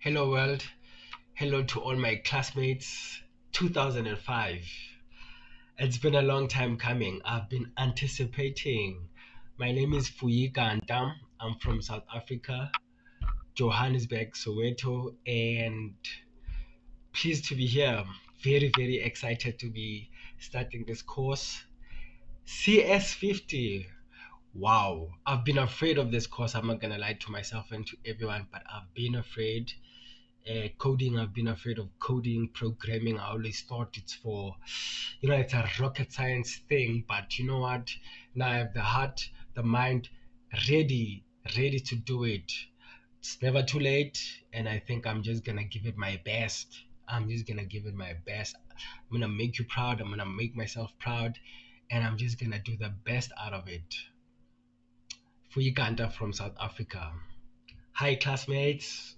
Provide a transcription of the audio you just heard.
Hello world, hello to all my classmates. 2005. It's been a long time coming. I've been anticipating. My name is Fuyi Ganta. I'm from South Africa, Johannesburg, Soweto, and pleased to be here. Very, very excited to be starting this course. CS50. Wow, I've been afraid of this course. I'm not gonna lie to myself and to everyone, but I've been afraid. Coding, I've been afraid of coding. Programming, I always thought it's for, it's a rocket science thing. But you know what? Now I have the heart, the mind ready, ready to do it. It's never too late, and I think I'm just gonna give it my best. I'm just gonna give it my best. I'm gonna make you proud. I'm gonna make myself proud, and I'm just gonna do the best out of it. For Uganda from South Africa. Hi, classmates.